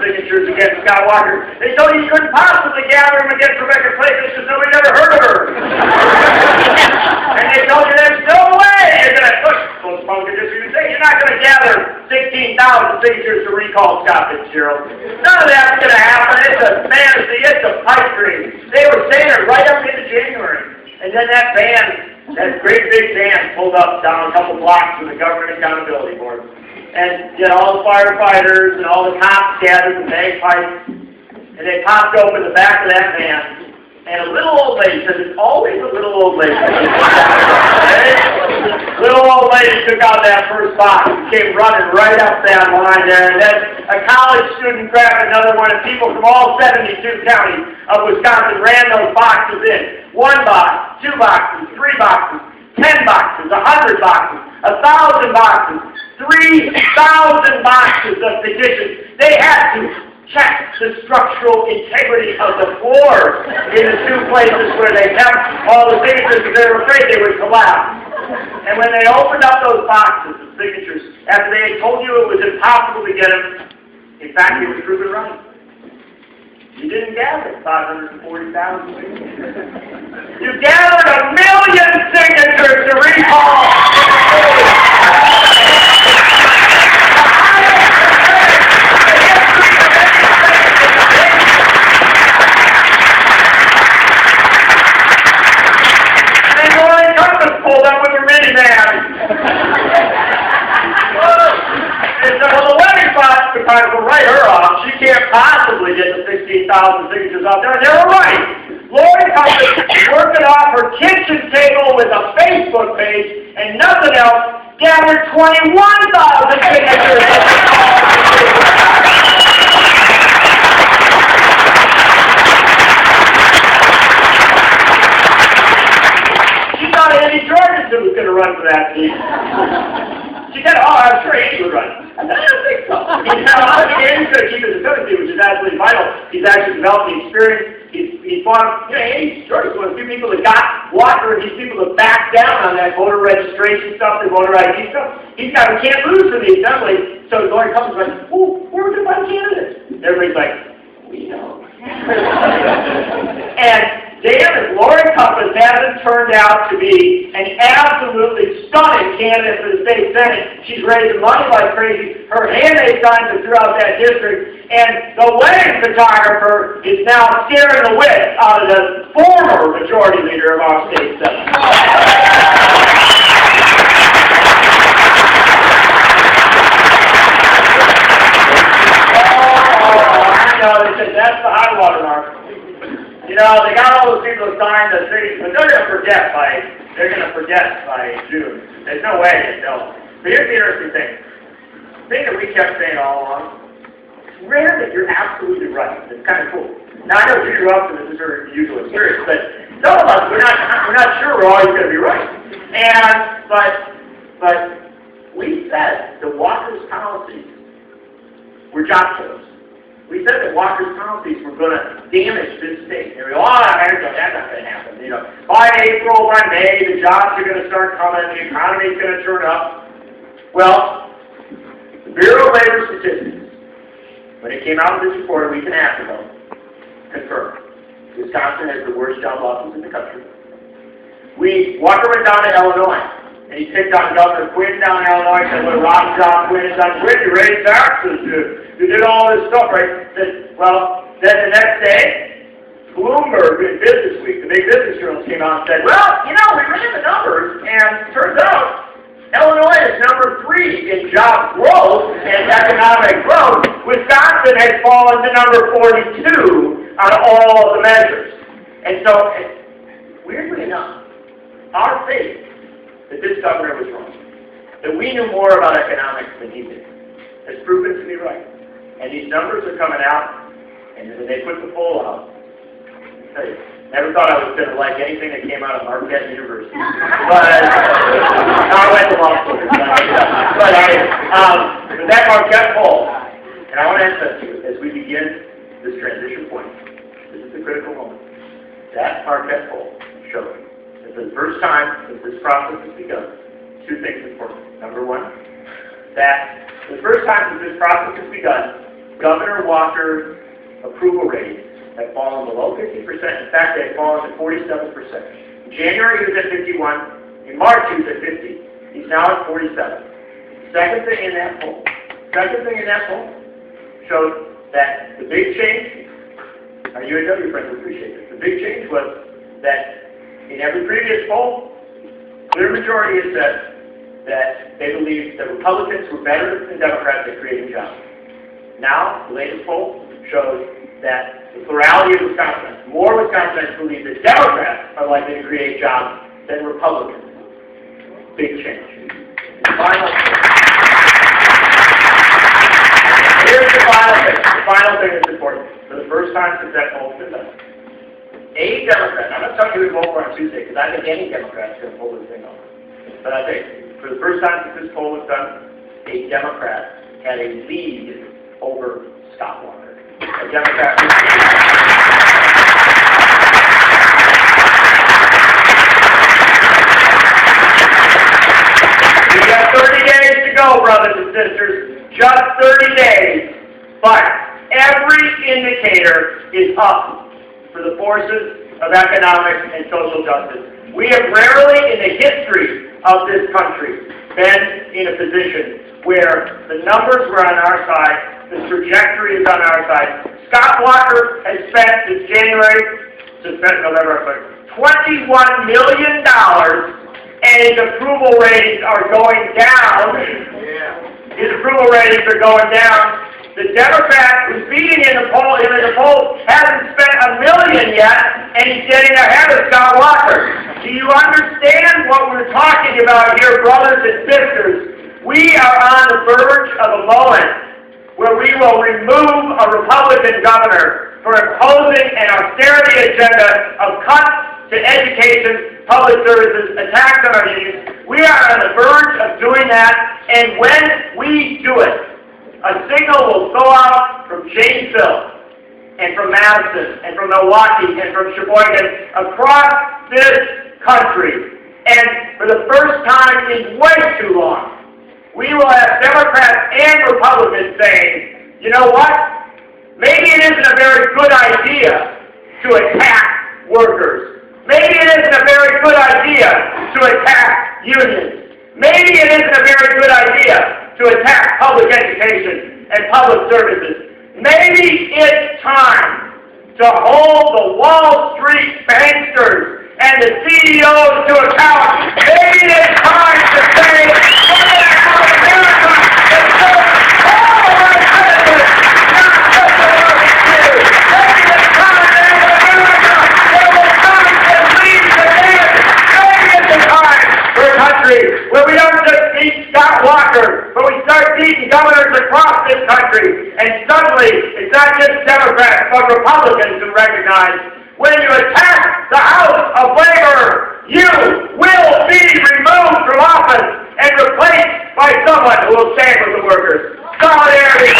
signatures against Scott Walker. They told you couldn't possibly gather them against Rebecca Clayton because nobody never heard of her. And they told you there's no way you're going to push those Republican districts. You're not going to gather 16,000 signatures to recall Scott Fitzgerald. None of that's going to happen. It's a fantasy. It's a pipe dream. They were saying it right up into January. And then that van, that great big van, pulled up down a couple blocks from the Government Accountability Board. And all the firefighters and all the cops gathered the bagpipes. And they popped open the back of that van. And a little old lady, because it's always a little old lady. Little old lady took out that first box and came running right up that line there. And then a college student grabbed another one, and people from all 72 counties of Wisconsin ran those boxes in. 1 box, 2 boxes, 3 boxes, 10 boxes, 100 boxes, 1,000 boxes, 3,000 boxes of petitions. They had to check the structural integrity of the floors in the 2 places where they kept all the signatures because they were afraid they would collapse. And when they opened up those boxes of signatures, after they had told you it was impossible to get them, in fact, it was proven right. You didn't gather 540,000 signatures. You gathered 1 million signatures to recall. Pulled up with her minivan. And so, well, the wedding photographer will write her off. She can't possibly get the 16,000 signatures out there. And they were right. Lori Compass working off her kitchen table with a Facebook page and nothing else, gathered 21,000 signatures. Who was going to run for that seat. She said, I'm sure Andy would run. I said, I don't think so. Andy's going to keep his ability, which is absolutely vital. He's actually developed the experience. He's fought, Andy George is one of the few people that got Walker and these people that backed down on that voter registration stuff, the voter ID stuff. He can't lose for the assembly. So Lori comes like, we're going to buy candidates. Everybody's like, we know. And Dan and Lori Compass hasn't turned out to be an absolutely stunning candidate for the state senate. She's raising money like crazy. Her handmaid signs are throughout that district. And the wedding photographer is now scaring the wit out of the former majority leader of our state senate. I know, they said that's the high water mark. They got all those people who signed the cities, but they're going to forget by June. There's no way they don't. But here's the interesting thing. The thing that we kept saying all along, it's rare that you're absolutely right. It's kind of cool. Now, I know you grew up and this is your usual experience, but some of us, we're not sure we're always going to be right. But we said that Walker's policies were job killers. We said that Walker's policies were going to damage this state. They were, that's not going to happen. By April, by May, the jobs are going to start coming, the economy is going to turn up. Well, the Bureau of Labor Statistics, when it came out with this report a week and a half ago, confirmed Wisconsin has the worst job losses in the country. Walker went down to Illinois, and he picked on Governor Quinn down in Illinois, said, what Rob John Quinn has done, Quinn, you raised taxes, you did all this stuff, right? Said, well, then the next day, Bloomberg in Business Week, the big business journals came out and said, we ran the numbers, and turns out Illinois is number 3 in job growth and economic growth. Wisconsin has fallen to number 42 on all of the measures. And so, weirdly enough, our faith that this governor was wrong, that we knew more about economics than he did, has proven to be right. And these numbers are coming out, and when they put the poll out, I tell you, never thought I was going to like anything that came out of Marquette University. But I went to law school. But that Marquette poll, and I want to emphasize to you, as we begin this transition point, this is the critical moment. That Marquette poll showed that for the first time that this process has begun, 2 things important. Number 1, that the first time that this process has begun, Governor Walker's approval ratings have fallen below 50%. In fact, they've fallen to 47%. In January, he was at 51. In March, he was at 50. He's now at 47. Second thing in that poll shows that the big change, our UAW friends will appreciate this, the big change was that in every previous poll, clear majority has said that they believed that Republicans were better than Democrats at creating jobs. Now, the latest poll shows that the plurality of Wisconsinites, more Wisconsinites believe that Democrats are likely to create jobs than Republicans. Big change. Here's the final thing. The final thing that's important. For the first time since that poll's been done, a Democrat, I'm not telling you who to vote for on Tuesday, because I think any Democrat's going to pull this thing off. But I think, for the first time since this poll was done, a Democrat had a lead over Scott Walker. A Democrat. We got 30 days to go, brothers and sisters. Just 30 days. But every indicator is up for the forces of economic and social justice. We have rarely in the history of this country been in a position where the numbers were on our side, the trajectory is on our side. Scott Walker has spent since November, $21 million, and his approval ratings are going down. His approval ratings are going down. The Democrat who's beating in the poll hasn't spent $1 million yet, and he's getting ahead of Scott Walker. Do you understand what we're talking about here, brothers and sisters? We are on the verge of a moment where we will remove a Republican governor for imposing an austerity agenda of cuts to education, public services, attacks on our unions. We are on the verge of doing that, and when we do it, a signal will go out from Janesville and from Madison and from Milwaukee and from Sheboygan across this country. And for the first time in way too long, we will have Democrats and Republicans saying, you know what? Maybe it isn't a very good idea to attack workers. Maybe it isn't a very good idea to attack unions. Maybe it isn't a very good idea to attack public education and public services. Maybe it's time to hold the Wall Street banksters and the CEOs to account. Maybe it's time to say, we're going to have America that serves all of our citizens, not just the working few. Maybe it's time to have America that will come and lead the man. Maybe it's a time for a country where we don't just beat Scott Walker, but we start beating governors across this country. And suddenly, it's not just Democrats, but Republicans who recognize when you attack the House of Labor, you will be removed from office and replaced by someone who will stand with the workers. Solidarity.